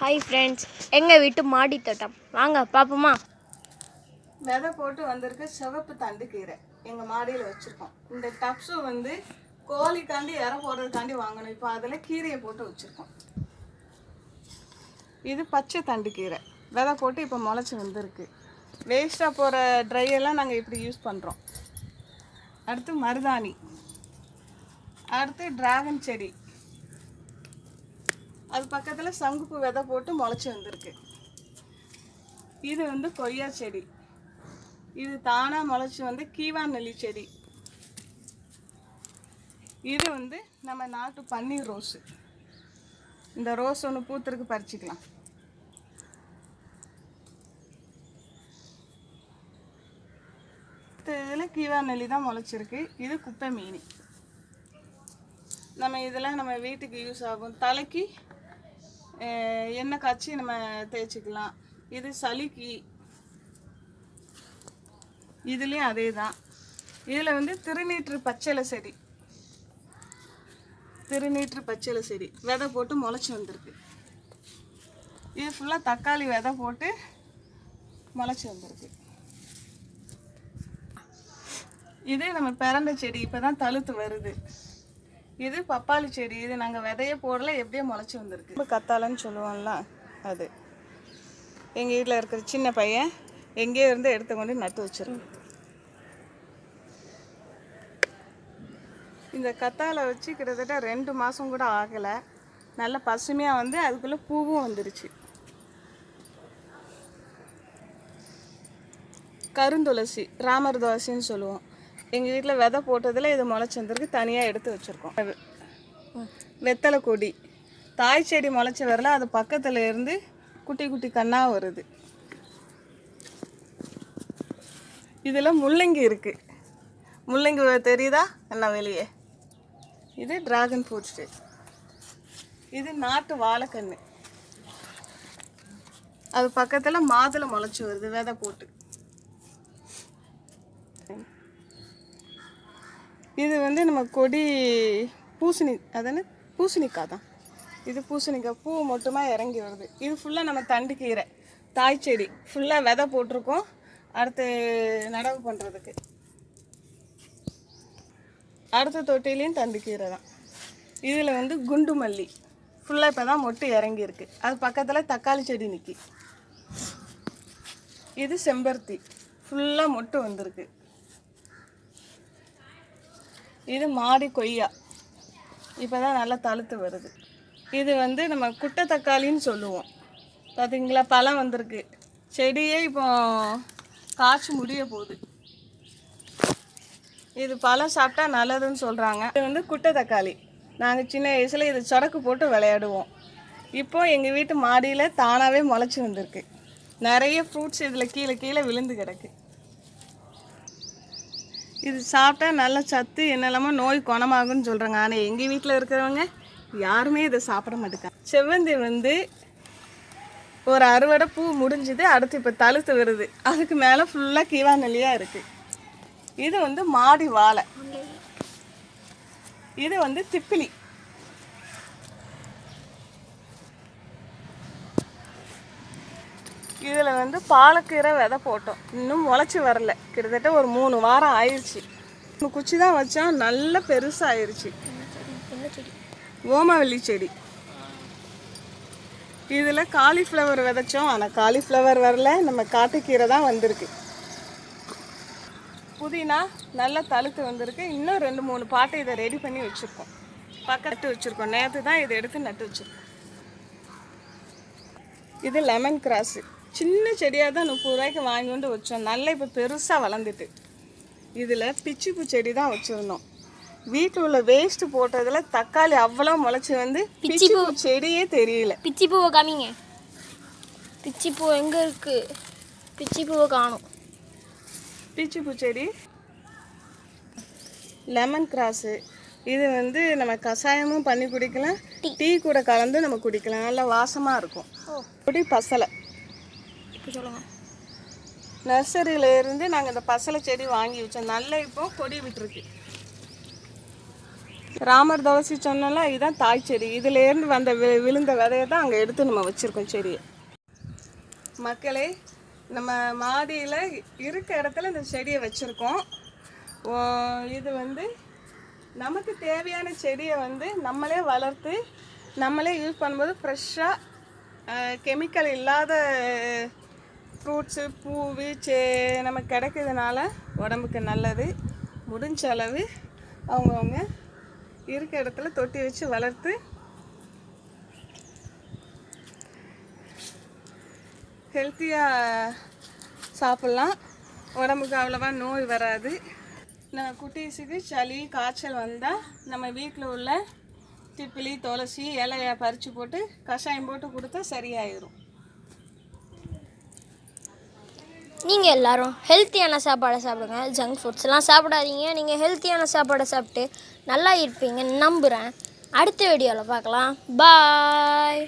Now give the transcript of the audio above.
Hi friends, எங்கள் வீட்டு மாடி தோட்டம் வாங்க பார்ப்போமா. விதை போட்டு வந்திருக்க சிவப்பு தண்டு கீரை எங்கள் மாடியில் வச்சுருக்கோம். இந்த டப்ஸு வந்து கோழிக்காண்டி இற போடுறதுக்காண்டி வாங்கணும். இப்போ அதில் கீரையை போட்டு வச்சுருக்கோம். இது பச்சை தண்டு கீரை விதை போட்டு இப்போ முளைச்சி வந்திருக்கு. வேஸ்ட்டாக போகிற ட்ரையெல்லாம் நாங்கள் இப்படி யூஸ் பண்ணுறோம். அடுத்து மருதாணி, அடுத்து டிராகன் செடி, அது பக்கத்தில் சங்குப்பூ விதை போட்டு முளைச்சி வந்திருக்கு. இது வந்து கொய்யா செடி, இது தானாக முளைச்சி வந்து கீவா நெல்லி செடி. இது வந்து நம்ம நாட்டு பன்னீர் ரோஸு. இந்த ரோஸ் ஒன்று பூத்திருக்கு, பறிச்சிக்கலாம். இதில் கீவா நெல்லி தான் முளைச்சிருக்கு. இது குப்பை மீனி. நம்ம வீட்டுக்கு யூஸ் ஆகும். தலைக்கு எண்ணெய் காய்ச்சி நம்ம தேய்ச்சிக்கலாம். இது சளிக்கு. இதுலேயும் அதே தான். இதில் வந்து திருநீற்று பச்சளை செடி, திருநீற்று பச்சளை செடி விதை போட்டு முளைச்சி வந்திருக்கு. இது ஃபுல்லாக தக்காளி விதை போட்டு முளைச்சி வந்திருக்கு. இது நம்ம பிறந்த செடி, இப்போ தான் தழுத்து வருது. இது பப்பாளி செடி. இது நாங்கள் விதைய போடல, எப்படியோ முளைச்சி வந்திருக்கு. இப்போ கத்தாழைன்னு சொல்லுவோம்ல, அது எங்கள் வீட்டில் இருக்கிற சின்ன பையன் எங்கேயோ இருந்து எடுத்து கொண்டு நட்டு வச்சிருக்கோம். இந்த கத்தாழை வச்சு கிட்டத்தட்ட 2 மாதம் கூட ஆகலை. நல்ல பசுமையாக வந்து அதுக்குள்ளே பூவும் வந்துருச்சு. கருந்துளசி, ராமர் துளசின்னு சொல்லுவோம். எங்கள் வீட்டில் விதை போட்டதில் இது முளைச்சி வந்திருக்கு. தனியாக எடுத்து வச்சுருக்கோம். வெத்தலை கொடி, தாய் செடி முளைச்சி வரல, அது பக்கத்தில் இருந்து குட்டி குட்டி கண்ணாக வருது. இதில் முள்ளங்கி இருக்குது. முள்ளங்கி தெரியுதா என்ன வெளியே? இது டிராகன் ஃப்ரூட்ஸு. இது நாட்டு வாழைக்கன்று. அது பக்கத்தில் மாதுளை முளைச்சி வருது விதை போட்டு. இது வந்து நம்ம கொடி பூசணி, அதானே பூசணிக்காய் தான். இது பூசணிக்காய் பூ மட்டுமா இறங்கி வருது. இது ஃபுல்லாக நம்ம தண்டு கீரை, தாய் செடி ஃபுல்லாக விதை போட்டிருக்கோம். அடுத்து நடவு பண்ணுறதுக்கு அடுத்த தொட்டிலையும் தண்டு கீரை தான். இதில் வந்து குண்டு மல்லி ஃபுல்லாக இப்போ தான் மொட்டு இறங்கியிருக்கு. அது பக்கத்தில் தக்காளி செடி நிற்கி. இது செம்பருத்தி ஃபுல்லாக மொட்டு வந்திருக்கு. இது மாடி கொய்யா, இப்போ தான் நல்லா தழுத்து வருது. இது வந்து நம்ம குட்டை தக்காளின்னு சொல்லுவோம். பார்த்தீங்களா, பழம் வந்திருக்கு. செடியே இப்போ காய்ச்சி முடிய போகுது. இது பழம் சாப்பிட்டா நல்லதுன்னு சொல்கிறாங்க. இது வந்து குட்டை தக்காளி. நாங்கள் சின்ன வயசில் இது சொடக்கு போட்டு விளையாடுவோம். இப்போ எங்கள் வீட்டு மாடியில் தானாகவே முளைச்சி வந்திருக்கு. நிறைய ஃப்ரூட்ஸ் இதில் கீழே கீழே விழுந்து கிடக்கு. இது சாப்பிட்டா நல்ல சத்து, என்னெல்லாமோ நோய் குணமாகுன்னு சொல்கிறாங்க. ஆனால் எங்கள் வீட்டில் இருக்கிறவங்க யாருமே இதை சாப்பிட மாட்டேங்க. செவ்வந்தி வந்து ஒரு அறுவடை பூ முடிஞ்சுது. அடுத்து இப்போ தழுத்து வருது. அதுக்கு மேலே ஃபுல்லாக கீவா நெல்லியாக இருக்குது. இது வந்து மாடி வாழை. இது வந்து திப்பிலி. இதில் வந்து பாலக்கீரை விதை போட்டோம். இன்னும் முளைச்சி வரல. கிட்டத்தட்ட ஒரு 3 வாரம் ஆயிடுச்சு. குச்சி தான் வச்சோம், நல்ல பெருசாகிருச்சு. ஓமவல்லி செடி. இதில் காலிஃப்ளவர் விதைச்சோம், ஆனால் காலிஃப்ளவர் வரல. நம்ம காட்டுக்கீரை தான் வந்திருக்கு. புதினா நல்லா தழுத்து வந்திருக்கு. இன்னும் 2-3 பாட்டை இதை ரெடி பண்ணி வச்சுருக்கோம். நட்டு வச்சுருக்கோம். நேற்று தான் இதை எடுத்து நட்டு வச்சுருக்கோம். இது லெமன் கிராஸு. சின்ன செடியாக தான் 30 ரூபாய்க்கு வாங்கி கொண்டு வச்சோம். நல்லா இப்போ பெருசாக வளர்ந்துட்டு. இதில் பிச்சிப்பூ செடி தான் வச்சுருந்தோம். வீட்டில் உள்ள வேஸ்ட்டு போட்டதில் தக்காளி அவ்வளோ முளைச்சி வந்து பிச்சிப்பூ செடியே தெரியல. பிச்சிப்பூவை காமிங்க. பிச்சிப்பூ எங்கே இருக்குது? பிச்சிப்பூவை காணும். பிச்சிப்பூ செடி, லெமன் கிராஸு. இது வந்து நம்ம கஷாயமும் பண்ணி குடிக்கலாம், டீ கூட கலந்து நம்ம குடிக்கலாம். நல்லா வாசமாக இருக்கும். கொடி பசலை. இப்போ சொல்லுங்கள். நர்சரியில் இருந்து நாங்கள் இந்த பசலை செடி வாங்கி வச்சோம். நல்லா இப்போ கொடி விட்டுருக்கு. ராமர் துளசி சொன்னால இதுதான் தாய் செடி. இதுலேருந்து வந்த விழுந்த விதையை தான் அங்கே எடுத்து நம்ம வச்சுருக்கோம் செடியை. மக்களே, நம்ம மாடியில் இருக்க இடத்துல இந்த செடியை வச்சுருக்கோம். இது வந்து நமக்கு தேவையான செடியை வந்து நம்மளே வளர்த்து நம்மளே யூஸ் பண்ணும்போது ஃப்ரெஷ்ஷாக கெமிக்கல் இல்லாத ஃப்ரூட்ஸு பூவு நமக்கு கிடைக்கிறதுனால உடம்புக்கு நல்லது. முடிஞ்ச அளவு அவங்கவுங்க இருக்க இடத்துல தொட்டி வச்சு வளர்த்து ஹெல்த்தியாக சாப்பிட்லாம். உடம்புக்கு அவ்வளோவா நோய் வராது. நான் குட்டீஸுக்கு சளி காய்ச்சல் வந்தால் நம்ம வீட்டில் உள்ள திப்பிலி துளசி இலையை பறித்து போட்டு கஷாயம் போட்டு கொடுத்தா சரியாயிடும். நீங்கள் எல்லாரும் ஹெல்த்தியான சாப்பாடை சாப்பிடுங்க, ஜங்க் ஃபுட்ஸ்லாம் சாப்பிடாதீங்க. நீங்கள் ஹெல்த்தியான சாப்பாடை சாப்பிட்டு நல்லா இருப்பீங்கன்னு நம்புகிறேன். அடுத்த வீடியோவில் பார்க்கலாம். பாய்.